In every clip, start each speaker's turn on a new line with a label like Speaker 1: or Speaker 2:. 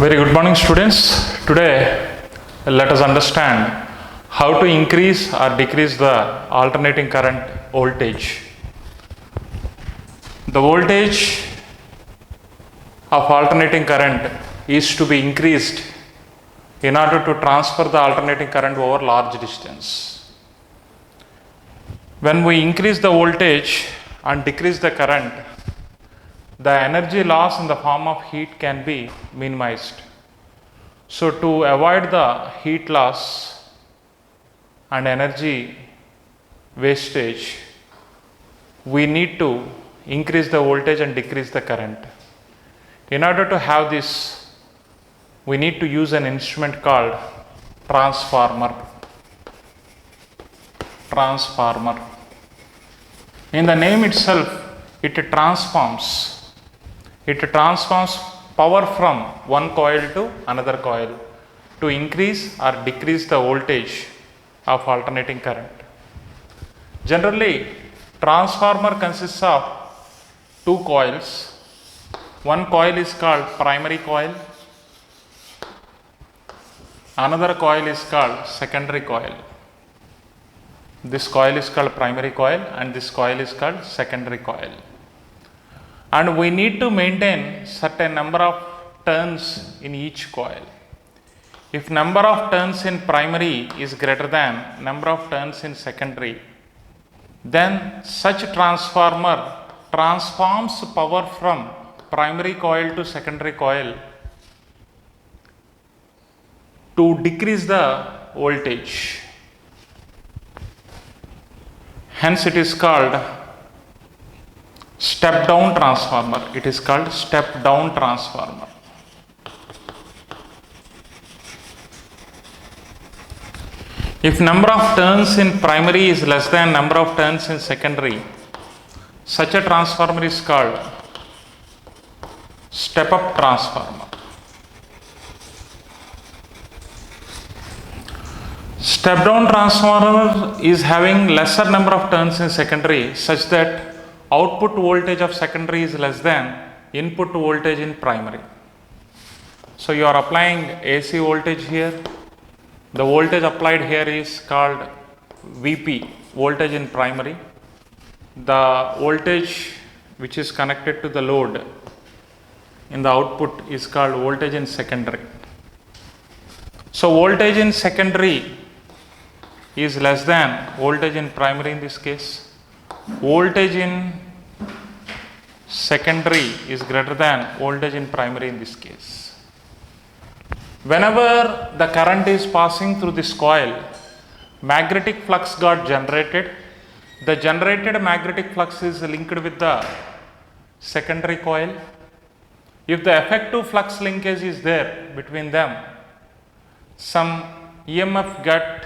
Speaker 1: Very good morning, students. Today let us understand how to increase or decrease the alternating current voltage. The voltage of alternating current is to be increased in order to transfer the alternating current over large distance. When we increase the voltage and decrease the current, the energy loss in the form of heat can be minimized. So to avoid the heat loss and energy wastage, we need to increase the voltage and decrease the current. In order to have this, we need to use an instrument called transformer. In the name itself, it transforms power from one coil to another coil to increase or decrease the voltage of alternating current. Generally, transformer consists of two coils. One coil is called primary coil, another coil is called secondary coil. This coil is called primary coil and this coil is called secondary coil. And we need to maintain certain number of turns in each coil. If number of turns in primary is greater than number of turns in secondary, then such transformer transforms power from primary coil to secondary coil to decrease the voltage. Hence it is called step down transformer. It is called step down transformer. If number of turns in primary is less than number of turns in secondary, such a transformer is called step up transformer. Step down transformer is having lesser number of turns in secondary such that output voltage of secondary is less than input voltage in primary. So you are applying AC voltage here. The voltage applied here is called VP, voltage in primary. The voltage which is connected to the load in the output is called voltage in secondary. So voltage in secondary is less than voltage in primary in this case. Voltage in secondary is greater than voltage in primary in this case. Whenever the current is passing through this coil, magnetic flux got generated. The generated magnetic flux is linked with the secondary coil. If the effective flux linkage is there between them, some EMF got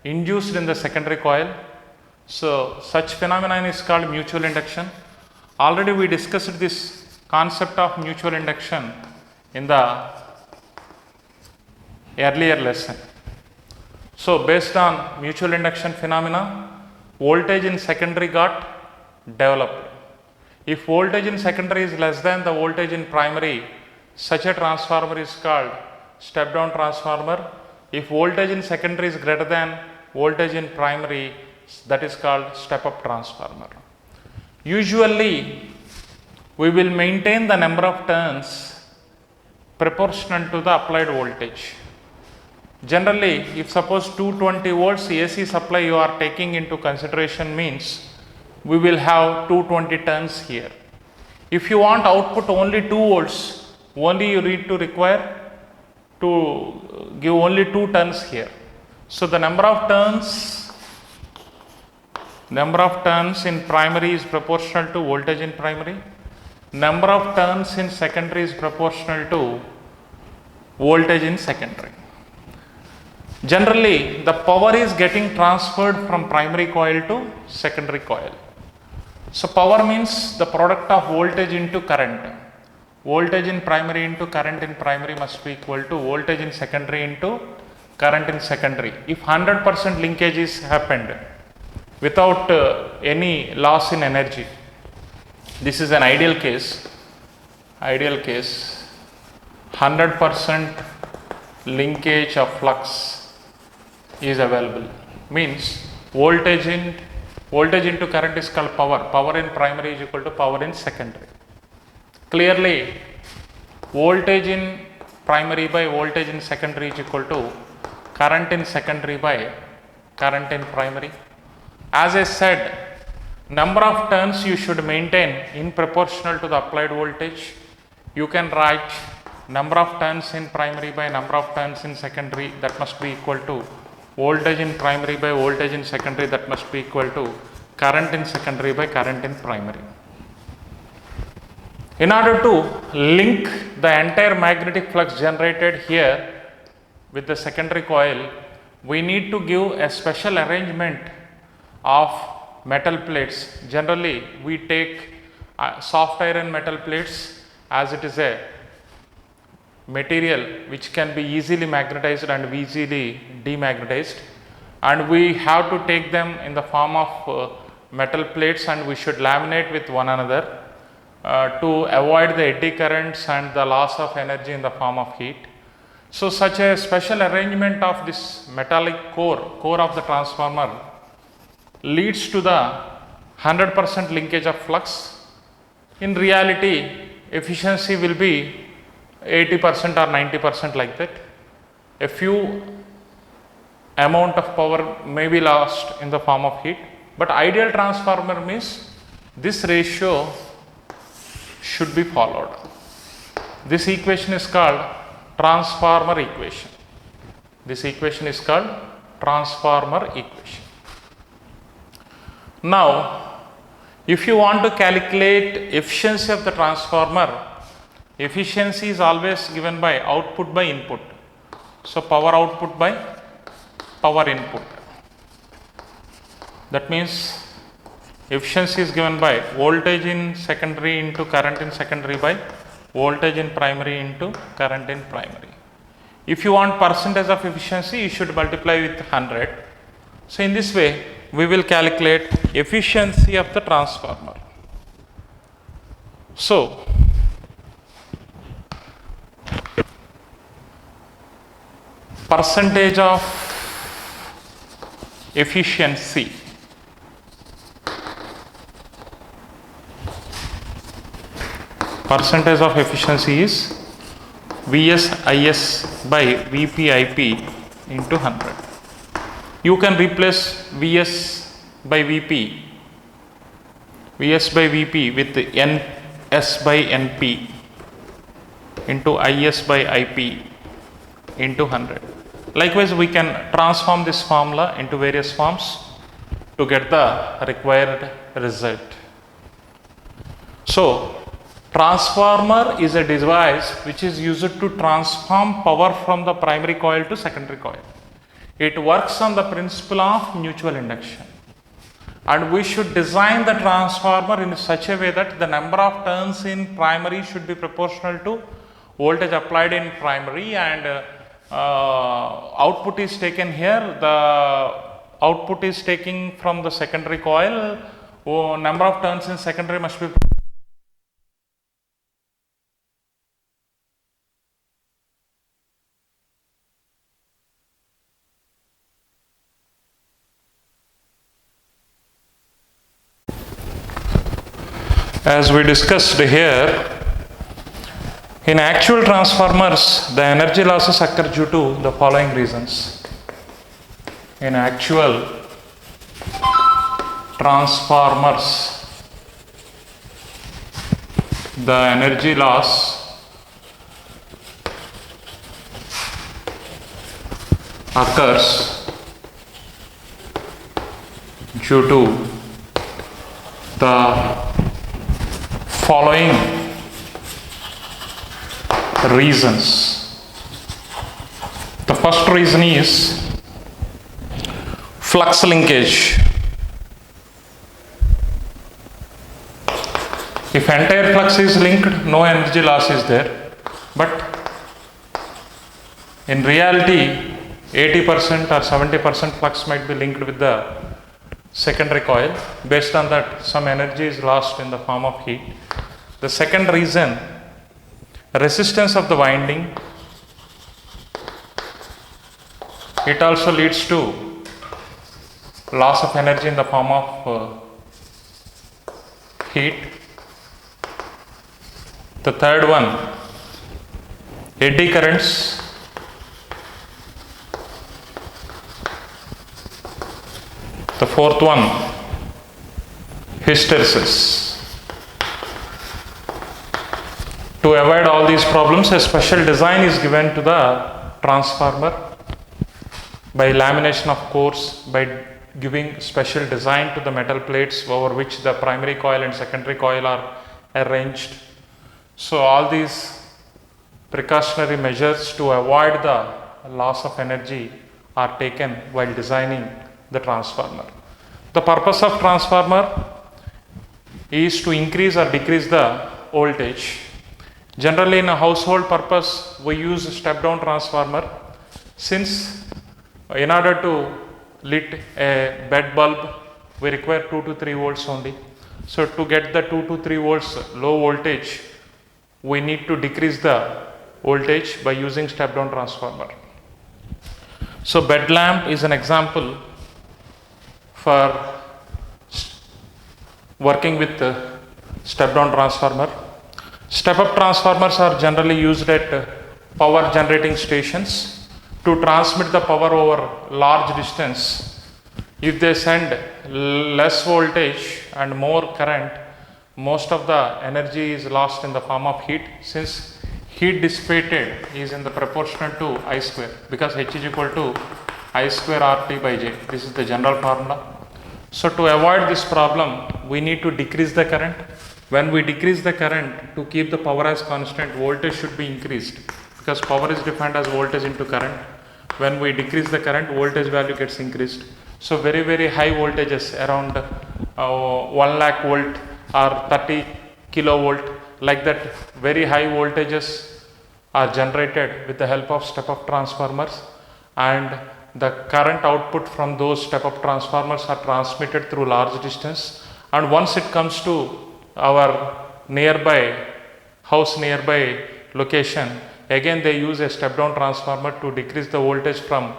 Speaker 1: induced in the secondary coil. So such phenomenon is called mutual induction. Already we discussed this concept of mutual induction in the earlier lesson. So based on mutual induction phenomena, voltage in secondary got developed. If voltage in secondary is less than the voltage in primary, such a transformer is called step down transformer. If voltage in secondary is greater than voltage in primary, that is called step up transformer. Usually we will maintain the number of turns proportional to the applied voltage. Generally, if suppose 220 volts AC supply you are taking into consideration means we will have 220 turns here. If you want output only 2 volts, only you need to require to give only 2 turns here. So the number of turns in primary is proportional to voltage in primary. Number of turns in secondary is proportional to voltage in secondary. Generally, the power is getting transferred from primary coil to secondary coil. So power means the product of voltage into current. Voltage in primary into current in primary must be equal to voltage in secondary into current in secondary. If 100% linkage is happened without any loss in energy, this is an ideal case. 100% 100% linkage of flux is available. Means voltage into current is called power. Power in primary is equal to power in secondary. Clearly, voltage in primary by voltage in secondary is equal to current in secondary by current in primary. As I said, number of turns you should maintain in proportional to the applied voltage. You can write number of turns in primary by number of turns in secondary, that must be equal to voltage in primary by voltage in secondary, that must be equal to current in secondary by current in primary. In order to link the entire magnetic flux generated here with the secondary coil, we need to give a special arrangement of metal plates. Generally, we take soft iron metal plates, as it is a material which can be easily magnetized and easily demagnetized, and we have to take them in the form of metal plates, and we should laminate with one another to avoid the eddy currents and the loss of energy in the form of heat. So such a special arrangement of this metallic core of the transformer leads to the 100% linkage of flux. In reality, efficiency will be 80% or 90% like that. A few amount of power may be lost in the form of heat, but ideal transformer means this ratio should be followed. This equation is called transformer equation. This equation is called transformer equation. Now, if you want to calculate efficiency of the transformer, efficiency is always given by output by input. So, power output by power input. That means efficiency is given by voltage in secondary into current in secondary by voltage in primary into current in primary. If you want percentage of efficiency, you should multiply with 100. So, in this way, we will calculate efficiency of the transformer. So, percentage of efficiency is VS/IS by VP/IP into 100. You can replace VS by VP with NS by NP into IS by IP into 100. Likewise, we can transform this formula into various forms to get the required result. So, transformer is a device which is used to transform power from the primary coil to secondary coil. It works on the principle of mutual induction, and we should design the transformer in such a way that the number of turns in primary should be proportional to voltage applied in primary, and output is taken here. The output is taken from the secondary coil. Number of turns in secondary must be as we discussed here. In actual transformers, the energy losses occur due to the following reasons. In actual transformers, the energy loss occurs due to the following reasons. The first reason is flux linkage. If entire flux is linked, no energy loss is there, but in reality 80% or 70% flux might be linked with the secondary coil. Based on that, some energy is lost in the form of heat. The second reason resistance of the winding. It also leads to loss of energy in the form of heat. The third one, eddy currents. The fourth one, hysteresis. To avoid all these problems, a special design is given to the transformer by lamination of cores, by giving special design to the metal plates over which the primary coil and secondary coil are arranged. So all these precautionary measures to avoid the loss of energy are taken while designing the transformer. The purpose of transformer is to increase or decrease the voltage. Generally in a household purpose we use a step down transformer, since in order to lit a bed bulb we require 2 to 3 volts only. So to get the 2 to 3 volts low voltage, we need to decrease the voltage by using step down transformer. So bed lamp is an example for working with step down transformer. Step up transformers are generally used at power generating stations to transmit the power over large distance. If they send less voltage and more current, most of the energy is lost in the form of heat, since heat dissipated is in the proportional to I square, because H is equal to I square RT by J. This is the general formula. So to avoid this problem, we need to decrease the current. When we decrease the current, to keep the power as constant, voltage should be increased, because power is defined as voltage into current. When we decrease the current, voltage value gets increased. So very, very high voltages around 1 lakh volt or 30 kilovolt, like that, very high voltages are generated with the help of step up transformers, and the current output from those step up transformers are transmitted through large distance, and once it comes to our house nearby location, again they use a step down transformer to decrease the voltage from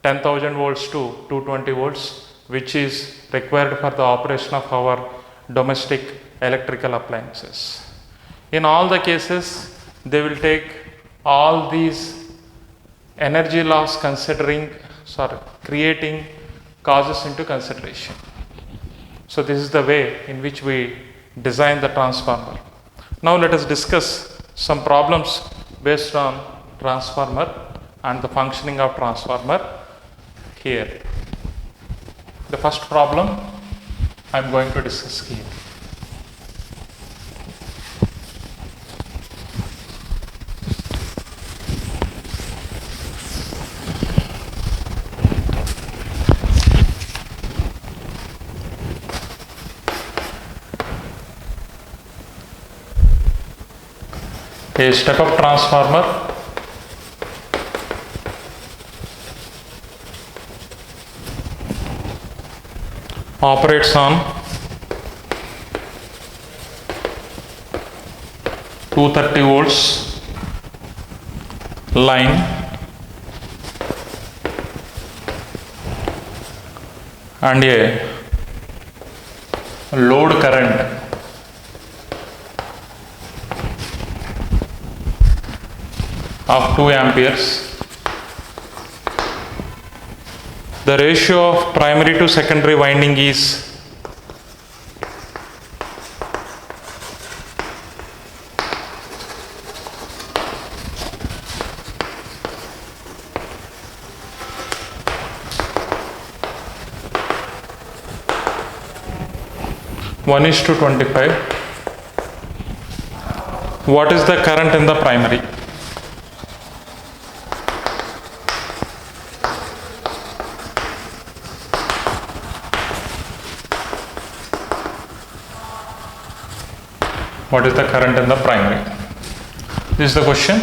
Speaker 1: 10,000 volts to 220 volts, which is required for the operation of our domestic electrical appliances. In all the cases, they will take all these energy loss creating causes into consideration. So this is the way in which we design the transformer. Now let us discuss some problems based on transformer and the functioning of transformer here. The first problem I am going to discuss here. A step up transformer operates on 230 volts line and a load current of 2 amperes. The ratio of primary to secondary winding is 1:25. What is the current in the primary? What is the current in the primary? This is the question.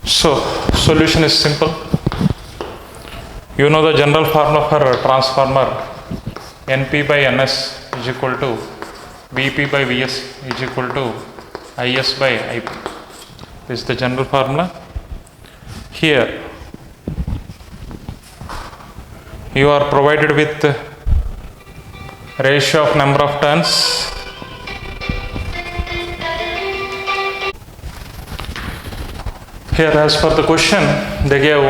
Speaker 1: So, solution is simple. You know the general formula for a transformer. NP by NS is equal to VP by VS is equal to IS by IP. This is the general formula. Here you are provided with ratio of number of turns. Here, as per the question, they gave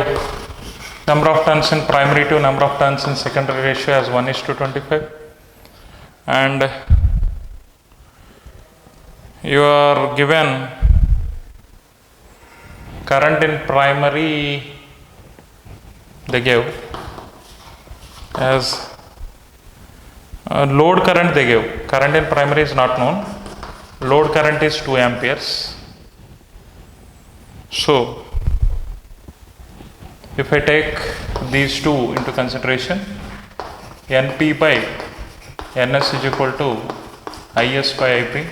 Speaker 1: number of turns in primary to number of turns in secondary ratio as 1:25, and you are given current in primary, they gave as load current, they gave current in primary is not known, load current is 2 amperes. So if I take these two into consideration, NP by NS is equal to IS by IP.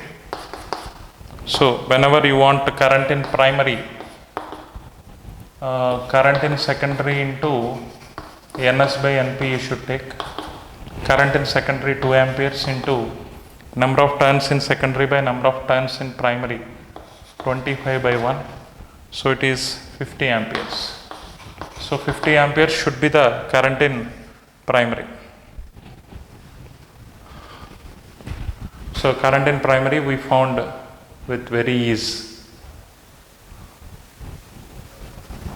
Speaker 1: So whenever you want current in primary, current in secondary into NS by NP, you should take current in secondary 2 amperes into number of turns in secondary by number of turns in primary, 25 by 1. So it is 50 amperes. So 50 amperes should be the current in primary. So current in primary we found with very ease.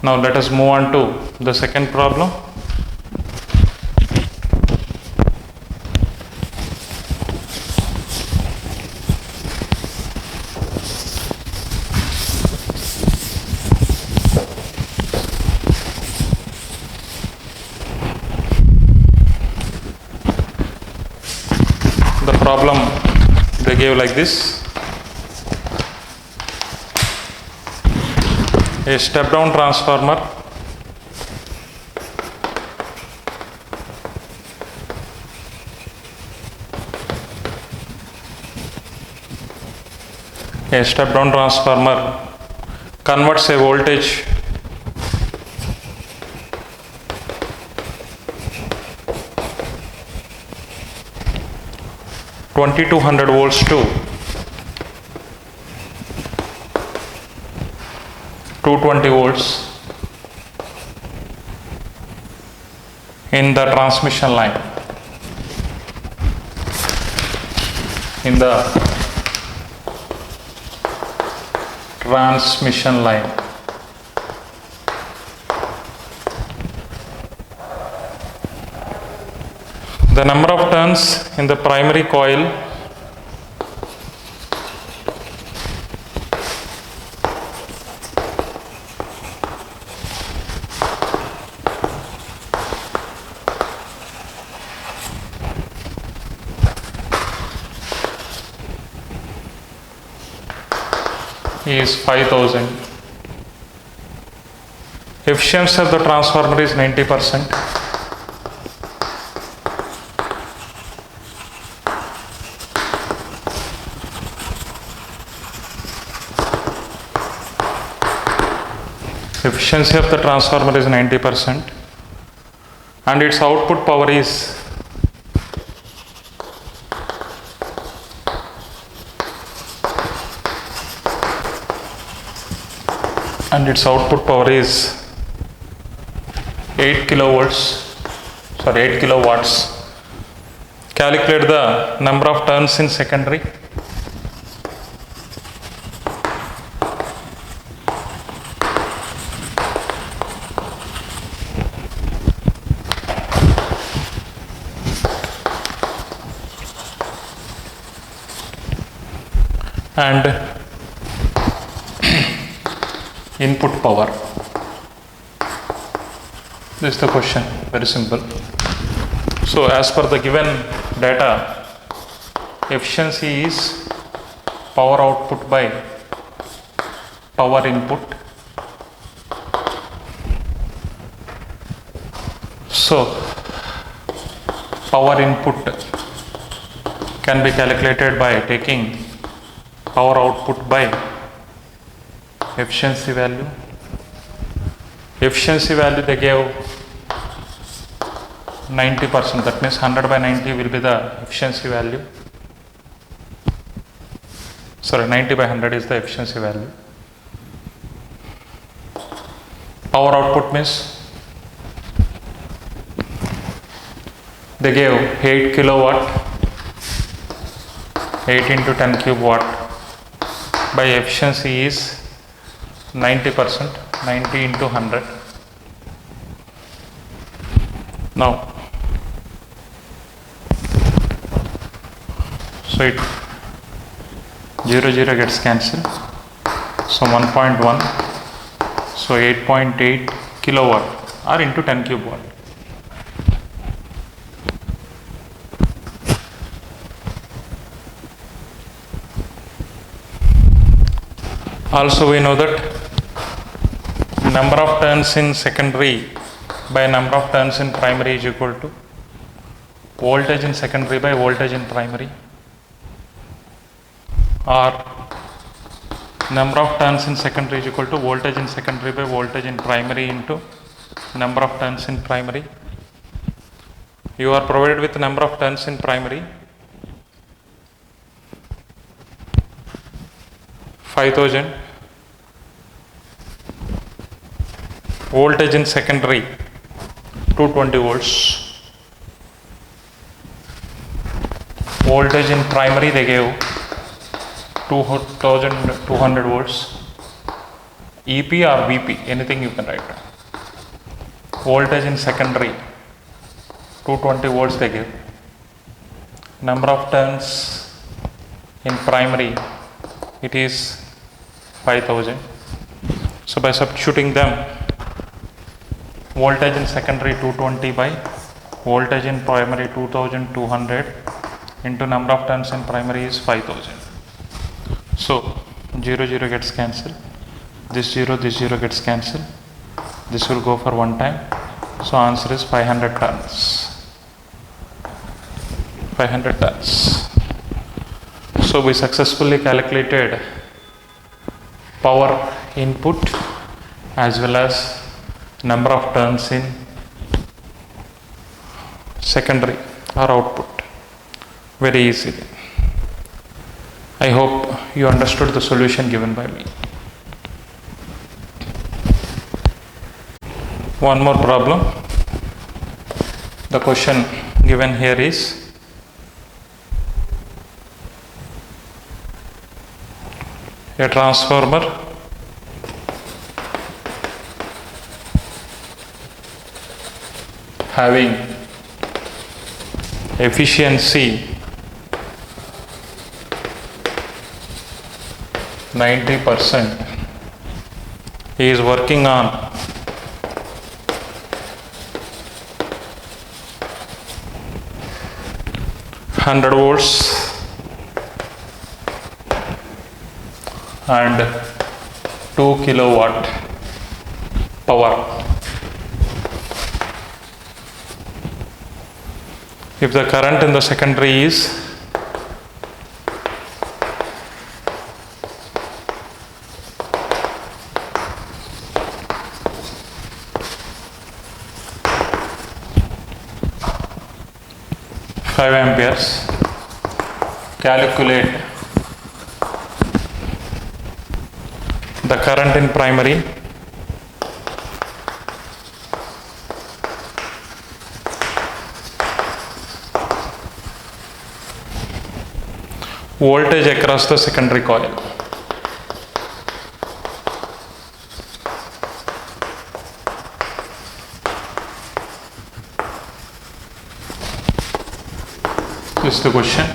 Speaker 1: Now let us move on to the second problem. The problem they gave like this: a step down transformer converts a voltage (2200 volts) to 220 volts in the transmission line. In the transmission line. The number of turns in the primary coil is 5000. Efficiency of the transformer is 90%. Efficiency of the transformer is 90% and its output power is and its output power is 8 kilowatts. Calculate the number of turns in secondary. And input power. This is the question, very simple. So as per the given data, efficiency is power output by power input. So power input can be calculated by taking power output by efficiency value. Efficiency value they gave 90%, that means 100 by 90 will be the efficiency value. sorry, 90 by 100 is the efficiency value. Power output means they gave 8 kilowatt, 8 into 10 cube watt by efficiency is 90%, 90 into 100. Now, so it 0 0 gets cancelled, so 1.1, so 8.8 kilowatt or into 10 cube watt. Also we know that number of turns in secondary by number of turns in primary is equal to voltage in secondary by voltage in primary, or number of turns in secondary is equal to voltage in secondary by voltage in primary into number of turns in primary. You are provided with number of turns in primary 5000, voltage in secondary 220 volts, voltage in primary they gave 2200 volts, EP or VP, anything you can write. Voltage in secondary 220 volts they give. Number of turns in primary it is 5000. So by substituting them, voltage in secondary 220 by voltage in primary 2200 into number of turns in primary is 5000. So 0 0 gets cancelled, this 0 gets cancelled, this will go for one time, so answer is 500 turns. 500 turns. So we successfully calculated power input as well as number of turns in secondary or output very easily. I hope you understood the solution given by me. One more problem. The question given here is a transformer having efficiency 90% is working on 100 volts and 2 kilowatt power. If the current in the secondary is 5 amperes, calculate the current in primary voltage across the secondary coil. This is the question.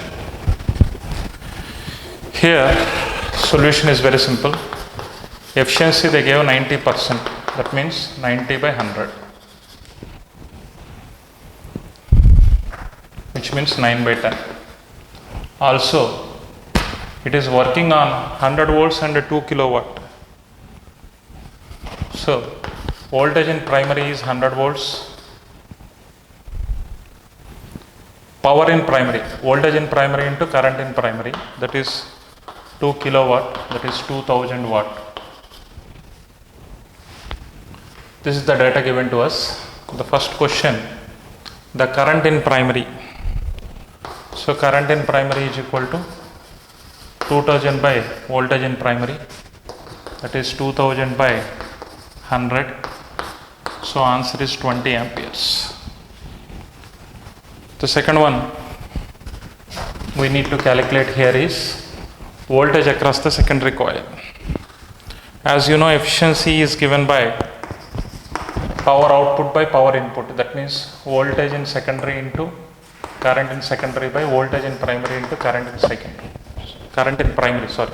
Speaker 1: Here solution is very simple. Efficiency they gave 90%, that means 90 by 100, which means 9 by 10. Also it is working on 100 volts and 2 kilowatt. So voltage in primary is 100 volts, power in primary, voltage in primary into current in primary, that is 2 kilowatt, that is 2000 watt. This is the data given to us. The first question, the current in primary. So current in primary is equal to 2000 by voltage in primary, that is 2000 by 100. So answer is 20 amperes. The second one we need to calculate here is voltage across the secondary coil. As you know, efficiency is given by power output by power input. That means voltage in secondary into current in secondary by voltage in primary into current in secondary. Current in primary, sorry.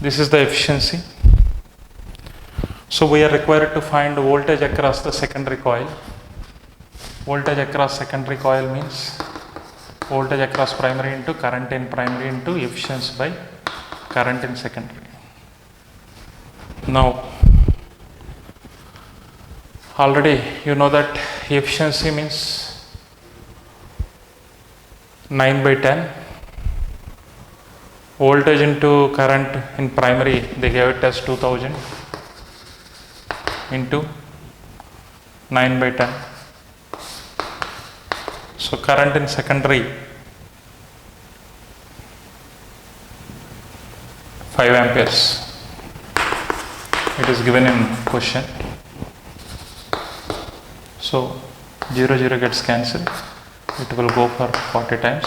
Speaker 1: This is the efficiency. So we are required to find voltage across the secondary coil. Voltage across secondary coil means voltage across primary into current in primary into efficiency by current in secondary. Now, already you know that efficiency means 9 by 10. Voltage into current in primary, they gave it as 2000 into 9 by 10. So current in secondary 5 amperes. It is given in question. So 0 0 gets cancelled. It will go for 40 times.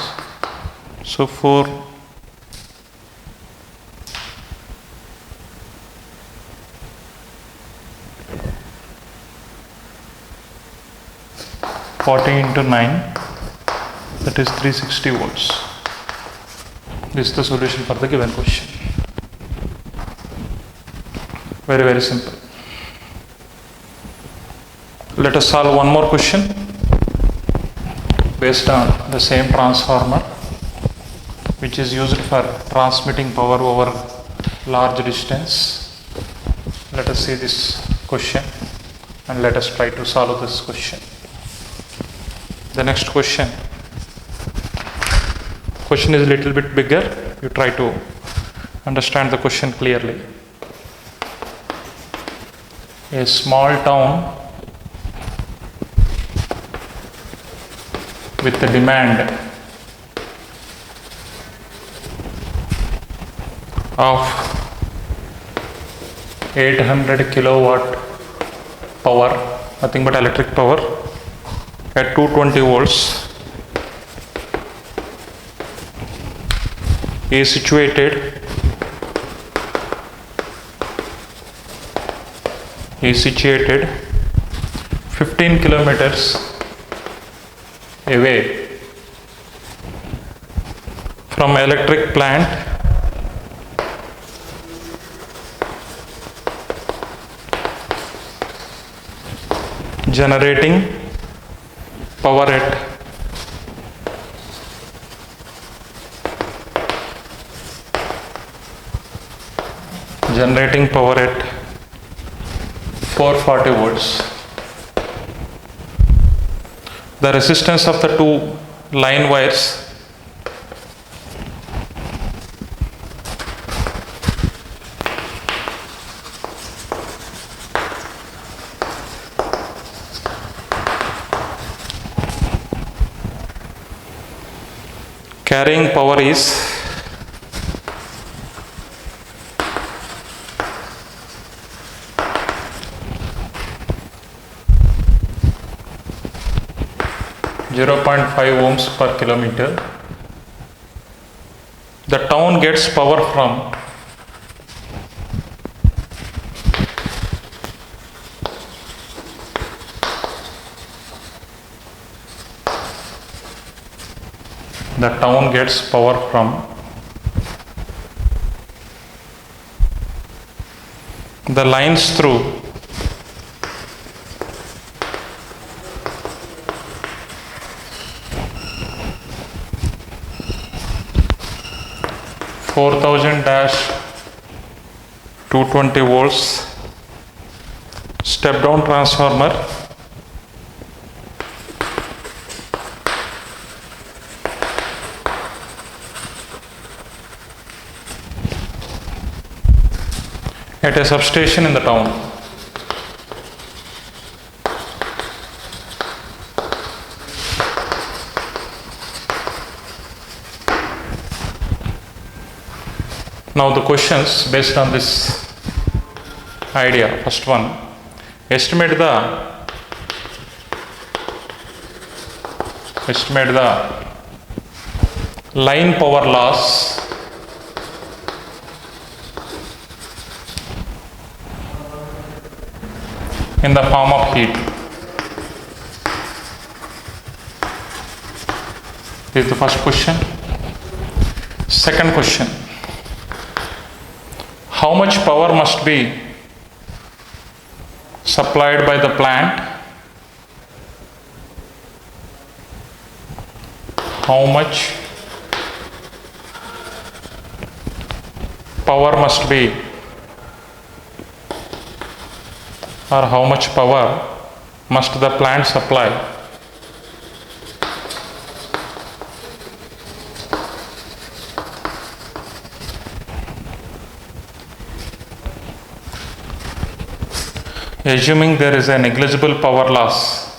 Speaker 1: So 4 40 into 9, that is 360 volts. This is the solution for the given question. Very, very simple. Let us solve one more question based on the same transformer which is used for transmitting power over large distance. Let us see this question and let us try to solve this question. The next question is a little bit bigger. You try to understand the question clearly. A small town with the demand of 800 kilowatt power, nothing but electric power, at 220 volts is situated 15 kilometers away from electric plant generating power at 440 volts. The resistance of the two line wires carrying power is 0.5 ohms per kilometer. The town gets power from the lines through 4000-220 volts step down transformer at a substation in the town. Now the questions based on this idea. First one, estimate the line power loss in the form of heat. This is the first question. Second question, how much power must be supplied by the plant? How much power must be, or how much power must the plant supply assuming there is a negligible power loss?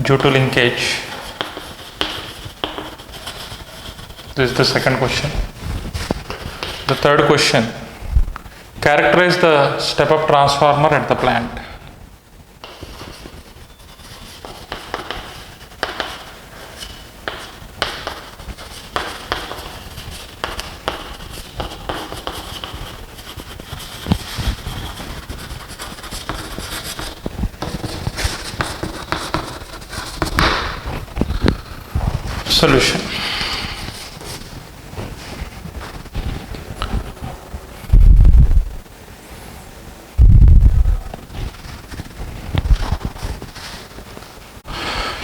Speaker 1: Due to linkage. This is the second question. The third question, characterize the step-up transformer at the plant. Solution.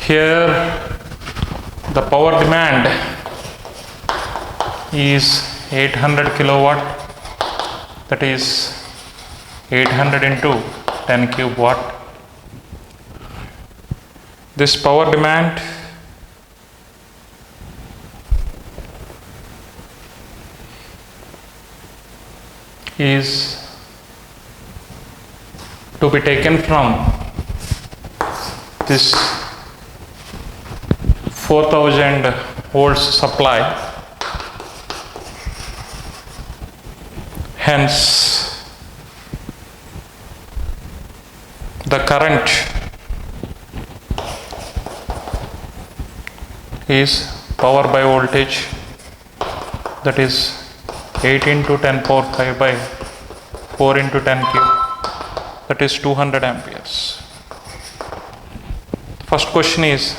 Speaker 1: Here the power demand is 800 kilowatt, that is 800 into 10 cube watt. This power demand is to be taken from this 4000 volts supply. Hence, the current is power by voltage, that is 8 into 10 power 5 by 4 into 10 cube, that is 200 amperes. First question is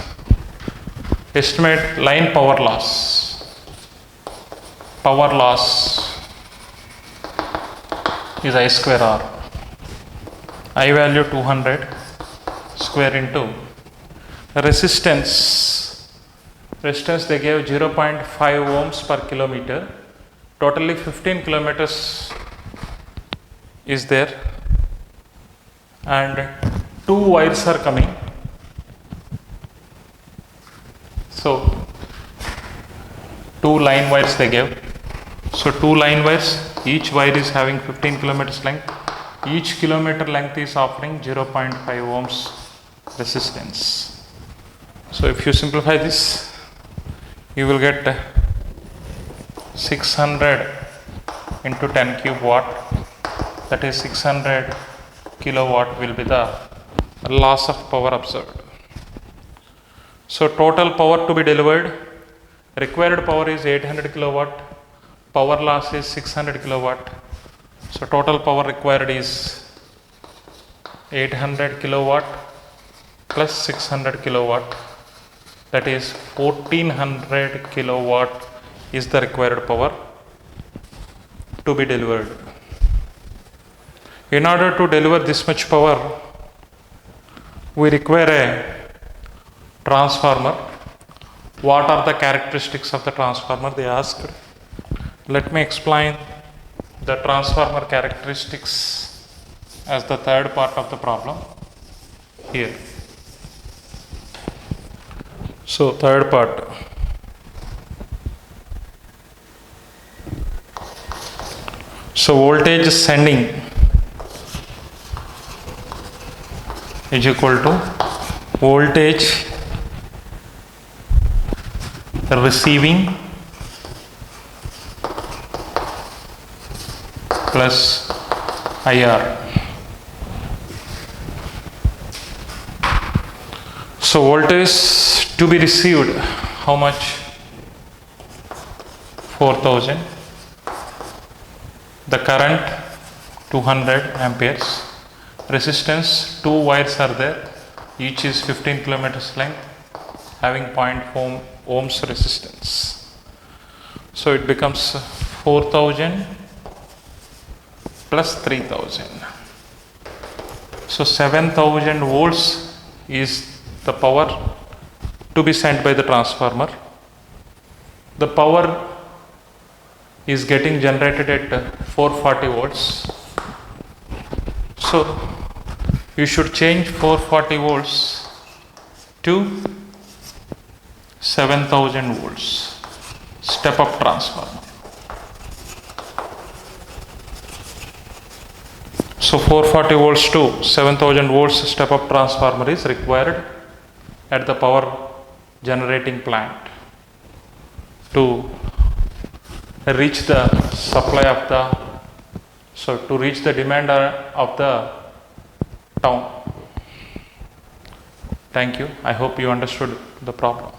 Speaker 1: estimate line power loss. Power loss is I square R. I value 200 square into resistance. Resistance they gave 0.5 ohms per kilometer. Totally 15 kilometers is there, and 2 wires are coming. So 2 line wires they gave. So 2 line wires, each wire is having 15 kilometers length. Each kilometer length is offering 0.5 ohms resistance. So if you simplify this, you will get 600 into 10 cube watt, that is 600 kilowatt will be the loss of power observed. So total power to be delivered, required power is 800 kilowatt, power loss is 600 kilowatt. So total power required is 800 kilowatt plus 600 kilowatt, that is 1400 kilowatt is the required power to be delivered. In order to deliver this much power, we require a transformer. What are the characteristics of the transformer, they asked. Let me explain the transformer characteristics as the third part of the problem here. So third part, So voltage sending is equal to voltage receiving plus IR. So voltage to be received, how much? 4000. The current 200 amperes. Resistance, 2 wires are there, each is 15 kilometers length, having 0.4 ohms resistance. So it becomes 4000 plus 3000. So 7000 volts is the power to be sent by the transformer. The power is getting generated at 440 volts. So you should change 440 volts to 7000 volts, step up transformer. So 440 volts to 7000 volts step up transformer is required at the power generating plant to reach the supply of the, so to reach the demand of the town. Thank you. I hope you understood the problem.